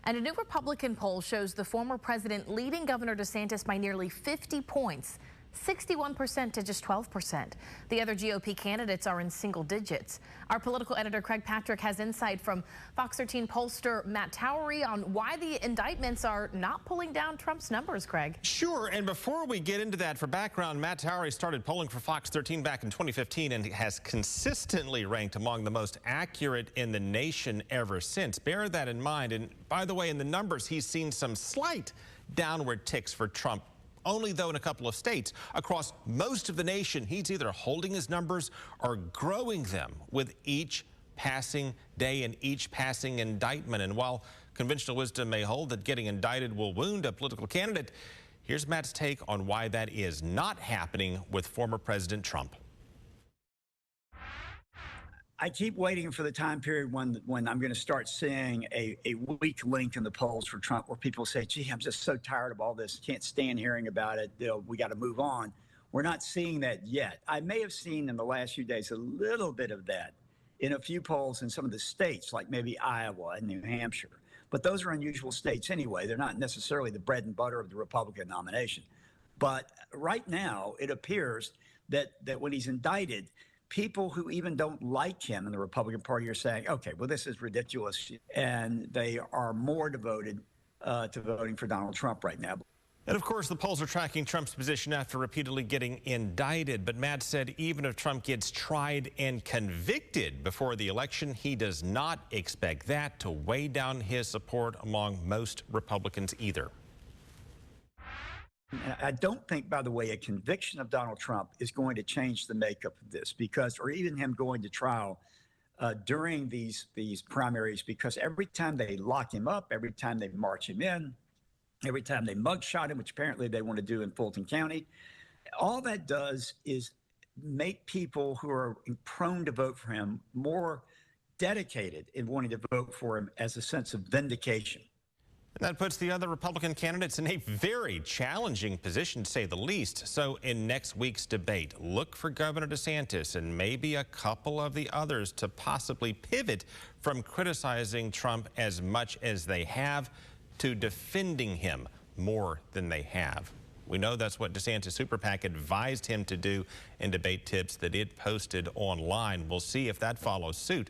And a new Republican poll shows the former president leading Governor DeSantis by nearly 50 points. 61% to just 12%. The other GOP candidates are in single digits. Our political editor Craig Patrick has insight from Fox 13 pollster Matt Towery on why the indictments are not pulling down Trump's numbers, Craig. Sure, and before we get into that, for background, Matt Towery started polling for Fox 13 back in 2015 and has consistently ranked among the most accurate in the nation ever since. Bear that in mind. And by the way, in the numbers, he's seen some slight downward ticks for Trump. Only, though, in a couple of states. Across most of the nation, he's either holding his numbers or growing them with each passing day and each passing indictment. And while conventional wisdom may hold that getting indicted will wound a political candidate, here's Matt's take on why that is not happening with former President Trump. I keep waiting for the time period when I'm going to start seeing a weak link in the polls for Trump where people say, gee, I'm just so tired of all this. Can't stand hearing about it. We got to move on. We're not seeing that yet. I may have seen in the last few days a little bit of that in a few polls in some of the states, like maybe Iowa and New Hampshire. But those are unusual states anyway. They're not necessarily the bread and butter of the Republican nomination. But right now, it appears that when he's indicted, people who even don't like him in the Republican Party are saying, okay, well, this is ridiculous. And they are more devoted to voting for Donald Trump right now. And of course, the polls are tracking Trump's position after repeatedly getting indicted. But Matt said even if Trump gets tried and convicted before the election, he does not expect that to weigh down his support among most Republicans either. I don't think, by the way, a conviction of Donald Trump is going to change the makeup of this or even him going to trial during these primaries, because every time they lock him up, every time they march him in, every time they mugshot him, which apparently they want to do in Fulton County, all that does is make people who are prone to vote for him more dedicated in wanting to vote for him as a sense of vindication. That puts the other Republican candidates in a very challenging position, to say the least. So in next week's debate, look for Governor DeSantis and maybe a couple of the others to possibly pivot from criticizing Trump as much as they have to defending him more than they have. We know that's what DeSantis Super PAC advised him to do in debate tips that it posted online. We'll see if that follows suit.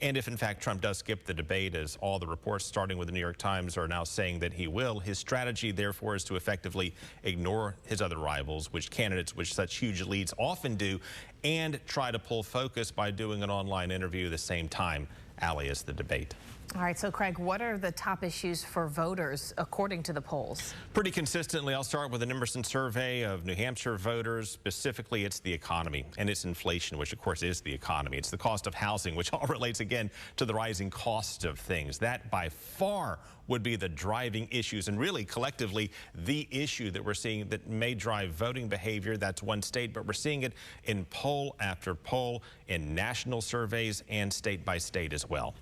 And if, in fact, Trump does skip the debate, as all the reports, starting with the New York Times, are now saying that he will, his strategy, therefore, is to effectively ignore his other rivals, which candidates with such huge leads often do, and try to pull focus by doing an online interview at the same time, alias the debate. All right, so Craig, what are the top issues for voters according to the polls? Pretty consistently, I'll start with an Emerson survey of New Hampshire voters. Specifically, it's the economy and it's inflation, which of course is the economy. It's the cost of housing, which all relates again to the rising cost of things. That by far would be the driving issues, and really collectively the issue that we're seeing that may drive voting behavior. That's one state, but we're seeing it in poll after poll, in national surveys, and state by state as well.